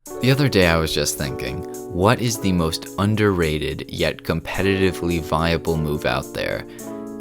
The other day I was just thinking, what is the most underrated yet competitively viable move out there?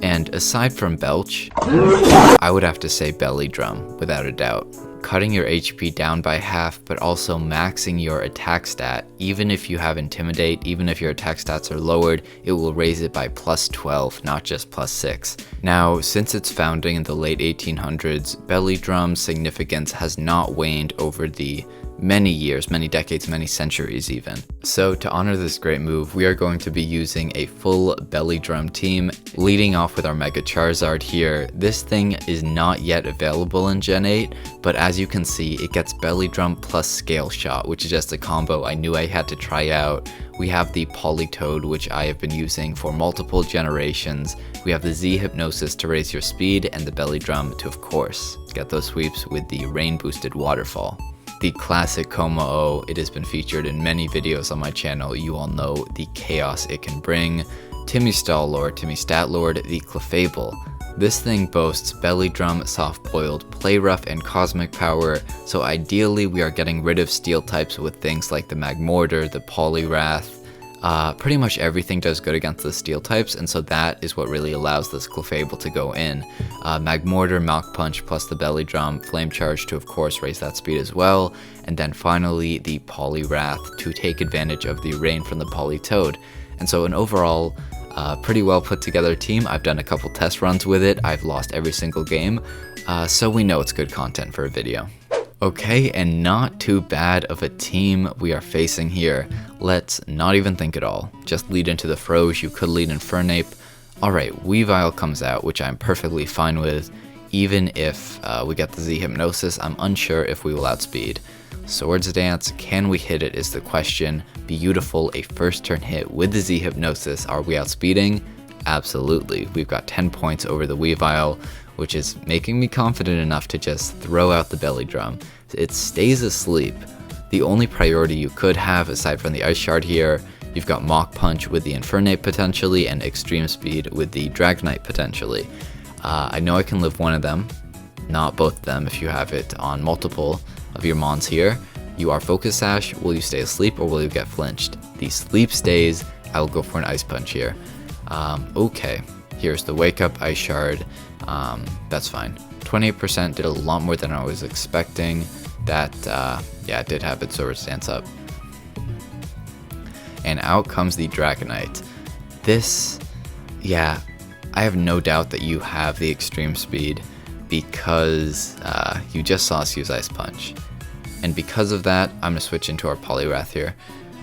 And aside from Belch, I would have to say Belly Drum, without a doubt. Cutting your HP down by half, but also maxing your attack stat. Even if you have Intimidate, even if your attack stats are lowered, it will raise it by plus 12, not just plus 6. Now, since its founding in the late 1800s, Belly Drum's significance has not waned over the many years, many decades, many centuries even. So to honor this great move, we are going to be using a full Belly Drum team, leading off with our Mega Charizard here. This thing is not yet available in Gen 8, but as you can see, it gets Belly Drum plus Scale Shot, which is just a combo I knew I had to try out. We have the Toad, which I have been using for multiple generations. We have the Z Hypnosis to raise your speed, and the Belly Drum to, of course, get those sweeps with the Rain Boosted Waterfall. The classic Como-O, it has been featured in many videos on my channel. You all know the chaos it can bring. Timmy Star-Lord, Timmy Stat-Lord, the Clefable. This thing boasts Belly Drum, Soft Boiled, Play Rough, and Cosmic Power, so ideally we are getting rid of Steel types with things like the Magmortar, the Poliwrath. Pretty much everything does good against the Steel types, and so that is what really allows this Clefable to go in. Magmortar, Mach Punch, plus the Belly Drum, Flame Charge to of course raise that speed as well, and then finally the Poliwrath to take advantage of the rain from the Toad. And so an overall pretty well put together team. I've done a couple test runs with it, I've lost every single game, so we know it's good content for a video. Okay, and not too bad of a team we are facing here. Let's not even think at all. Just lead into the Froge, you could lead Infernape. Alright, Weavile comes out, which I'm perfectly fine with. Even if we get the Z Hypnosis, I'm unsure if we will outspeed. Swords Dance, can we hit it is the question. Beautiful, a first turn hit with the Z Hypnosis. Are we outspeeding? Absolutely. We've got 10 points over the Weavile, which is making me confident enough to just throw out the Belly Drum. It stays asleep. The only priority you could have, aside from the Ice Shard here, you've got Mach Punch with the Infernape potentially, and Extreme Speed with the Dragonite potentially. I know I can live one of them, not both of them if you have it on multiple of your Mons here. You are Focus Sash, will you stay asleep or will you get flinched? The sleep stays, I will go for an Ice Punch here. Okay, here's the Wake Up Ice Shard. That's fine. 28% did a lot more than I was expecting. That, yeah, it did have its Swords Dance up. And out comes the Dragonite. This, yeah, I have no doubt that you have the Extreme Speed because you just saw us use Ice Punch. And because of that, I'm going to switch into our Poliwrath here.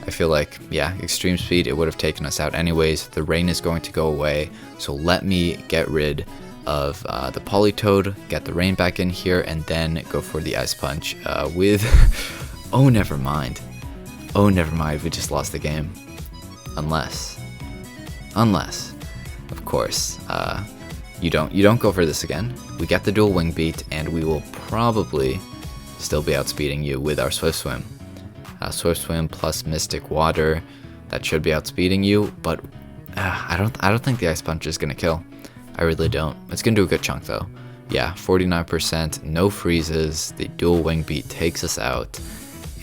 I feel like, yeah, Extreme Speed, it would have taken us out anyways. The rain is going to go away, so let me get rid of the Toad, get the rain back in here, and then go for the Ice Punch with... oh, never mind. Oh, never mind, we just lost the game. Unless, of course, you don't go for this again. We get the dual Wing Beat, and we will probably still be outspeeding you with our Swift Swim. Swift Swim plus Mystic Water, that should be outspeeding you, but I don't think the Ice Punch is gonna kill. I really don't. It's gonna do a good chunk though. Yeah, 49%, no freezes, the dual Wing Beat takes us out,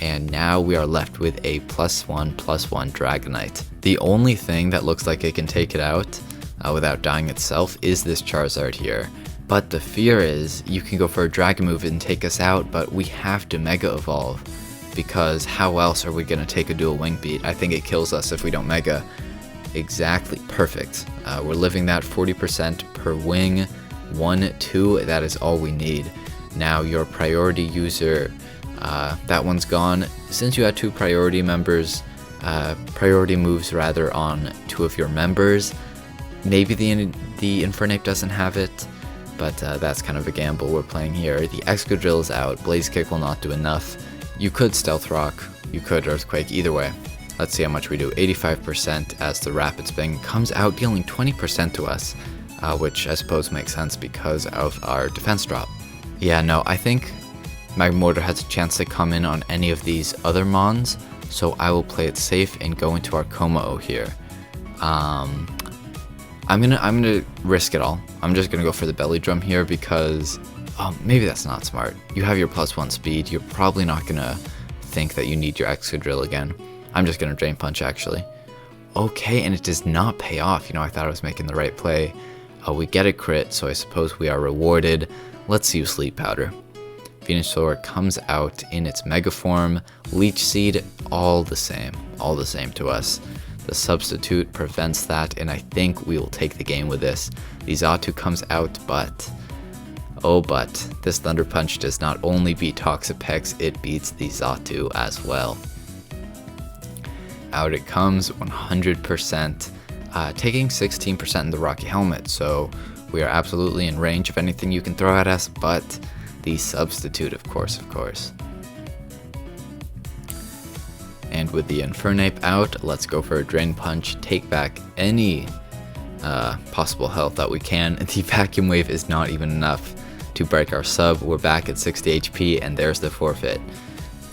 and now we are left with a +1/+1 Dragonite. The only thing that looks like it can take it out without dying itself is this Charizard here. But the fear is, you can go for a Dragon move and take us out, but we have to Mega Evolve, because how else are we gonna take a dual Wing Beat? I think it kills us if we don't Mega. Exactly, perfect. We're living that 40% per wing, 1, 2, that is all we need. Now your priority user, that one's gone. Since you had 2 priority members, priority moves rather on 2 of your members, maybe the Infernape doesn't have it, but that's kind of a gamble we're playing here. The Excadrill is out, Blaze Kick will not do enough. You could Stealth Rock, you could Earthquake, either way. Let's see how much we do. 85% as the Rapid Spin comes out, dealing 20% to us, which I suppose makes sense because of our defense drop. Yeah, no, I think Magmortar has a chance to come in on any of these other Mons, so I will play it safe and go into our Como-O here. I'm gonna risk it all. I'm just gonna go for the Belly Drum here because maybe that's not smart. You have your +1 speed. You're probably not gonna think that you need your Excadrill again. I'm just going to Drain Punch, actually. Okay, and it does not pay off. You know, I thought I was making the right play. We get a crit, so I suppose we are rewarded. Let's use Sleep Powder. Venusaur comes out in its Mega form. Leech Seed, all the same to us. The Substitute prevents that, and I think we will take the game with this. The Xatu comes out, but this Thunder Punch does not only beat Toxapex, it beats the Xatu as well. Out it comes, 100%, taking 16% in the Rocky Helmet, so we are absolutely in range of anything you can throw at us, but the Substitute, of course. And with the Infernape out, let's go for a Drain Punch, take back any possible health that we can. The Vacuum Wave is not even enough to break our sub. We're back at 60 HP, and there's the forfeit.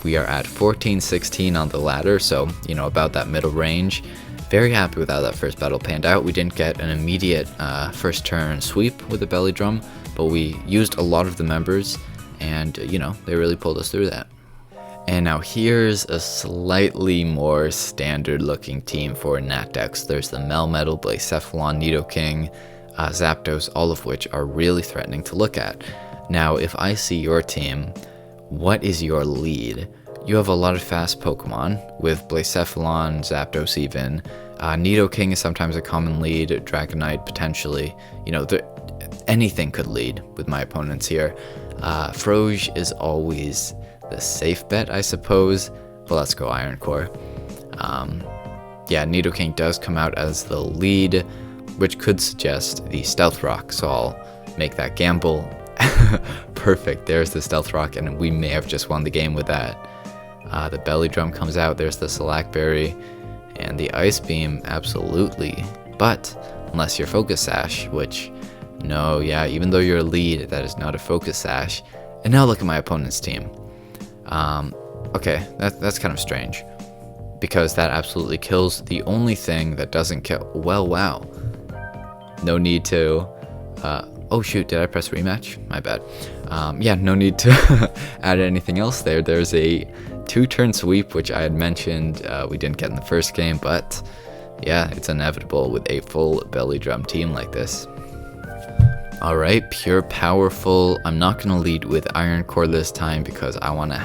We are at 14-16 on the ladder, so, you know, about that middle range. Very happy with how that first battle panned out. We didn't get an immediate first turn sweep with the Belly Drum, but we used a lot of the members, and, you know, they really pulled us through that. And now here's a slightly more standard looking team for Natdex. There's the Melmetal, Blacephalon, Nidoking, Zapdos, all of which are really threatening to look at. Now, if I see your team, what is your lead? You have a lot of fast Pokemon, with Blacephalon, Zapdos even. Nidoking is sometimes a common lead, Dragonite potentially. You know, anything could lead with my opponents here. Froge is always the safe bet, I suppose, but let's go Iron Core. Yeah, Nidoking does come out as the lead, which could suggest the Stealth Rock, so I'll make that gamble. Perfect, there's the Stealth Rock, and we may have just won the game with that. The Belly Drum comes out, there's the Slack Berry, and the Ice Beam, absolutely. But, unless you're Focus Sash, which, no, yeah, even though you're a lead, that is not a Focus Sash. And now look at my opponent's team. Okay, that's kind of strange, because that absolutely kills the only thing that doesn't kill. Well, wow. No need to, oh shoot, did I press rematch? My bad. Yeah, no need to add anything else there. There's a 2-turn sweep, which I had mentioned we didn't get in the first game, but yeah, it's inevitable with a full Belly Drum team like this. Alright, pure powerful. I'm not going to lead with Iron Core this time because I want to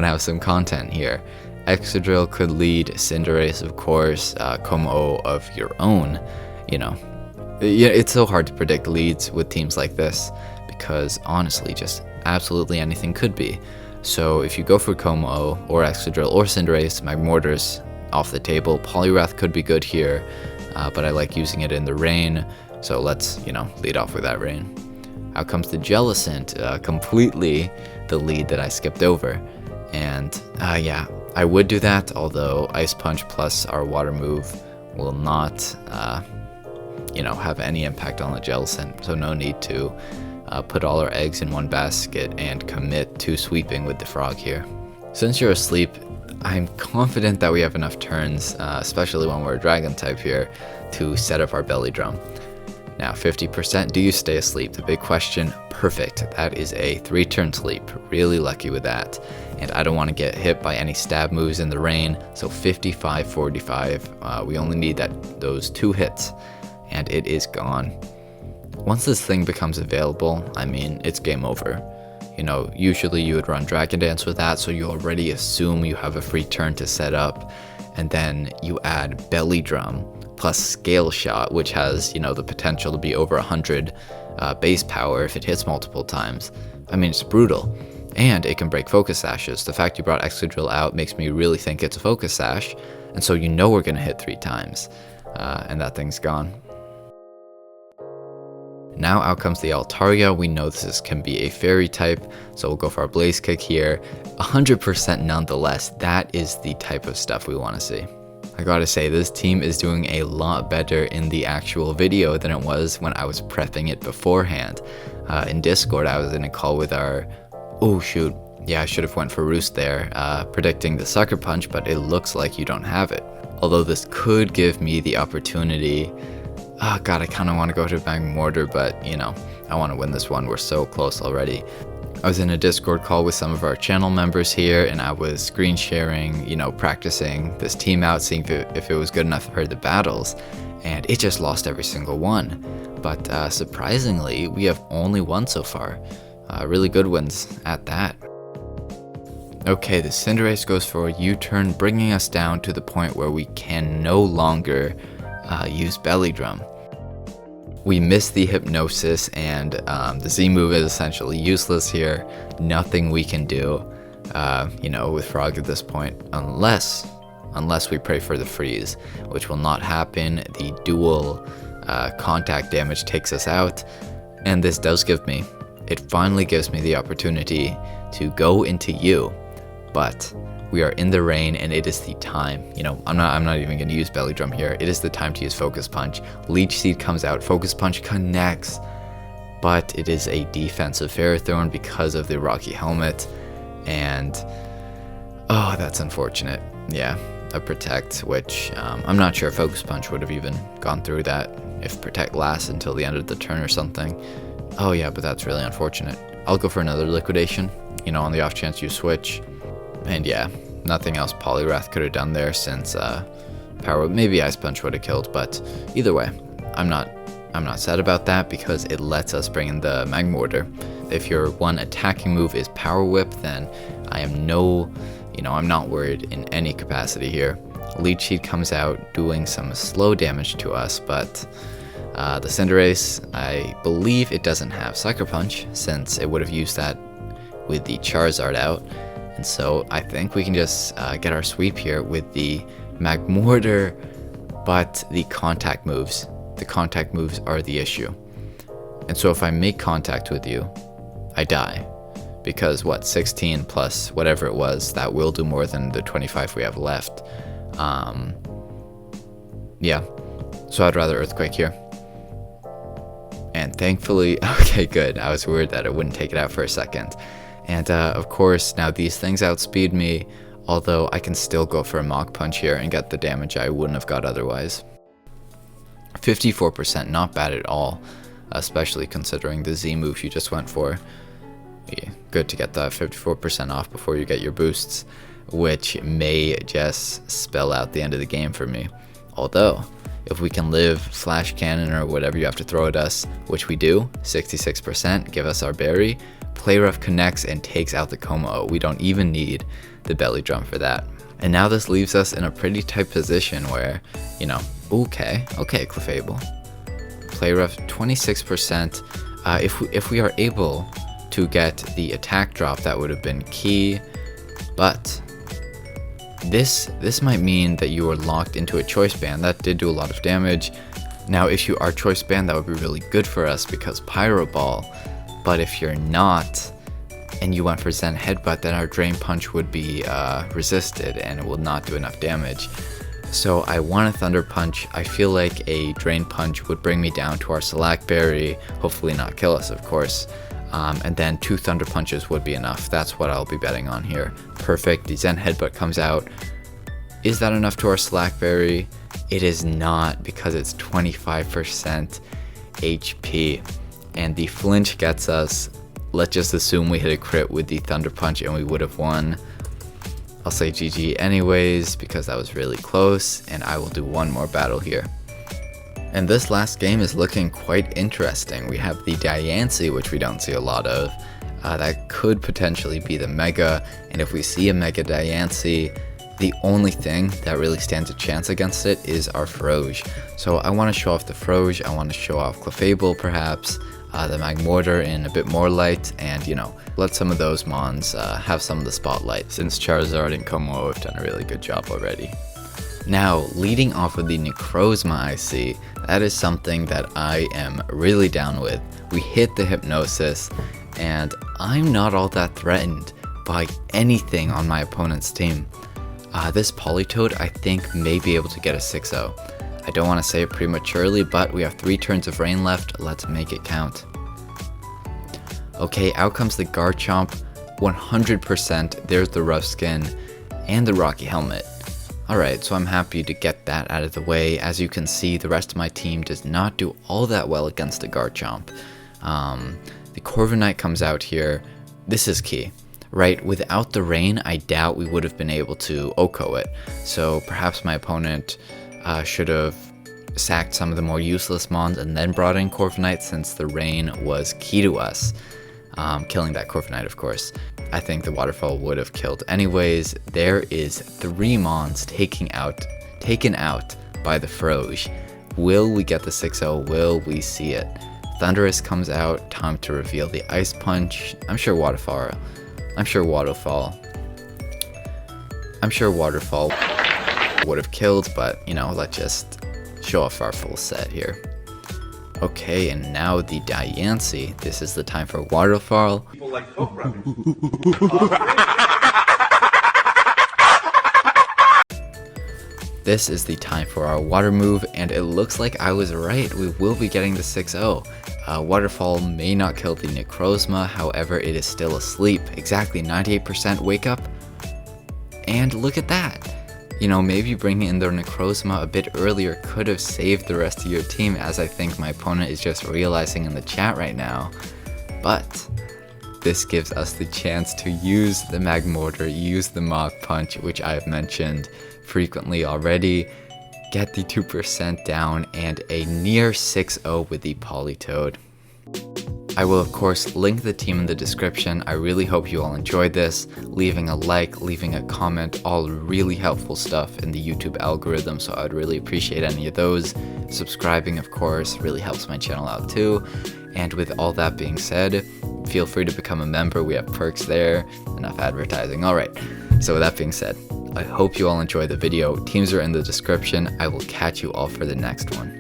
have some content here. Excadrill could lead, Cinderace of course, Como of your own, you know. Yeah, it's so hard to predict leads with teams like this because honestly just absolutely anything could be. So if you go for Como or Excadrill or Cinderace, Magmortar's off the table. Poliwrath could be good here, but I like using it in the rain. So let's, you know, lead off with that rain. Out comes the Jellicent, completely the lead that I skipped over. And yeah, I would do that, although Ice Punch plus our water move will not, you know, have any impact on the Jellicent. So no need to put all our eggs in one basket and commit to sweeping with the frog here. Since you're asleep, I'm confident that we have enough turns, especially when we're a Dragon type here, to set up our Belly Drum. Now 50%, do you stay asleep? The big question. Perfect, that is a 3-turn sleep, really lucky with that. And I don't want to get hit by any stab moves in the rain, so 55-45, we only need those 2 hits, and it is gone. Once this thing becomes available, I mean, it's game over. You know, usually you would run Dragon Dance with that, so you already assume you have a free turn to set up, and then you add Belly Drum, plus Scale Shot, which has, you know, the potential to be over 100 base power if it hits multiple times. I mean, it's brutal. And it can break Focus Sashes. The fact you brought Excadrill out makes me really think it's a Focus Sash, and so you know we're going to hit 3 times. And that thing's gone. Now out comes the Altaria. We know this can be a fairy type, so we'll go for our Blaze Kick here. 100% nonetheless, that is the type of stuff we want to see. I gotta say, this team is doing a lot better in the actual video than it was when I was prepping it beforehand. In Discord, I was in a call with our... Oh shoot, yeah, I should have went for Roost there, predicting the Sucker Punch, but it looks like you don't have it. Although this could give me the opportunity... Oh god, I kind of want to go to Magmortar, but, you know, I want to win this one. We're so close already. I was in a Discord call with some of our channel members here, and I was screen sharing, practicing this team out, seeing if it was good enough for the battles, and it just lost every single one. But surprisingly, we have only won so far. Really good wins at that. Okay, the Cinderace goes for a U-turn, bringing us down to the point where we can no longer use Belly Drum. We missed the Hypnosis, and the Z move is essentially useless here. Nothing we can do, with Frog at this point, unless we pray for the freeze, which will not happen. The dual contact damage takes us out, and this does it finally gives me the opportunity to go into you, but we are in the rain, and it is the time. I'm not even going to use Belly Drum here. It is the time to use Focus Punch. Leech Seed comes out. Focus Punch connects, but it is a defensive Ferrothorn because of the Rocky Helmet, and oh, that's unfortunate. Yeah, a Protect, which I'm not sure if Focus Punch would have even gone through that if Protect lasts until the end of the turn or something. Oh yeah, but that's really unfortunate. I'll go for another Liquidation, on the off chance you switch. And yeah, nothing else Poliwrath could have done there, since Power Whip, maybe Ice Punch would have killed, but either way, I'm not sad about that because it lets us bring in the Magmortar. If your one attacking move is Power Whip, then I am I'm not worried in any capacity here. Leech Seed comes out doing some slow damage to us, but the Cinderace, I believe it doesn't have Sucker Punch, since it would have used that with the Charizard out. And so I think we can just get our sweep here with the Magmortar, but the contact moves are the issue. And so if I make contact with you, I die. Because 16 plus whatever it was, that will do more than the 25 we have left. Yeah, so I'd rather Earthquake here. And thankfully, okay, good. I was worried that it wouldn't take it out for a second. And of course, now these things outspeed me, although I can still go for a Mach Punch here and get the damage I wouldn't have got otherwise. 54%, not bad at all, especially considering the Z move you just went for. Yeah, good to get that 54% off before you get your boosts, which may just spell out the end of the game for me. Although, if we can live Flash Cannon or whatever you have to throw at us, which we do, 66%, give us our berry, Play Rough connects and takes out the Como. We don't even need the Belly Drum for that. And now this leaves us in a pretty tight position where, okay, Clefable. Play Rough 26%. If we are able to get the attack drop, that would have been key. But this might mean that you are locked into a Choice Band. That did do a lot of damage. Now, if you are Choice Band, that would be really good for us because Pyro Ball. But if you're not, and you went for Zen Headbutt, then our Drain Punch would be resisted and it will not do enough damage. So I want a Thunder Punch. I feel like a Drain Punch would bring me down to our Slack Berry, hopefully not kill us, of course. And then 2 Thunder Punches would be enough. That's what I'll be betting on here. Perfect. The Zen Headbutt comes out. Is that enough to our Slack Berry? It is not, because it's 25% HP. And the flinch gets us. Let's just assume we hit a crit with the Thunder Punch and we would have won. I'll say GG anyways because that was really close, and I will do one more battle here. And this last game is looking quite interesting. We have the Diancie, which we don't see a lot of. That could potentially be the Mega, and if we see a Mega Diancie, the only thing that really stands a chance against it is our Froge. So I want to show off the Froge, I want to show off Clefable perhaps, the Magmortar in a bit more light, and let some of those mons have some of the spotlight, since Charizard and Como have done a really good job already. Now, leading off with the Necrozma I see, that is something that I am really down with. We hit the Hypnosis, and I'm not all that threatened by anything on my opponent's team. This Politoed I think may be able to get a 6-0. I don't want to say it prematurely, but we have 3 turns of rain left. Let's make it count. Okay, out comes the Garchomp. 100%. There's the Rough Skin and the Rocky Helmet. Alright, so I'm happy to get that out of the way. As you can see, the rest of my team does not do all that well against the Garchomp. The Corviknight comes out here. This is key, right? Without the rain, I doubt we would have been able to Oko it. So perhaps my opponent should have sacked some of the more useless mons and then brought in Corviknight, since the rain was key to us. Killing that Corviknight, of course. I think the waterfall would have killed anyways. There is 3 mons taken out by the Froge. Will we get the 6-0? Will we see it? Thundurus comes out, time to reveal the Ice Punch. I'm sure Waterfall would have killed, but you know, let's just show off our full set here. Okay, and now the Diancie. This is the time for Waterfall. People like coke rubbing. This is the time for our water move, and it looks like I was right. We will be getting the 6-0. Waterfall may not kill the Necrozma, however, it is still asleep. Exactly 98% wake up. And look at that. You know, maybe bringing in the Necrozma a bit earlier could have saved the rest of your team, as I think my opponent is just realizing in the chat right now. But this gives us the chance to use the Magmortar, use the Mach Punch, which I've mentioned frequently already, get the 2% down, and a near 6-0 with the Politoed. I will of course link the team in the description. I really hope you all enjoyed this. Leaving a like, leaving a comment, all really helpful stuff in the YouTube algorithm, so I would really appreciate any of those. Subscribing, of course, really helps my channel out too. And with all that being said, feel free to become a member. We have perks there. Enough advertising. Alright, so with that being said, I hope you all enjoyed the video. Teams are in the description. I will catch you all for the next one.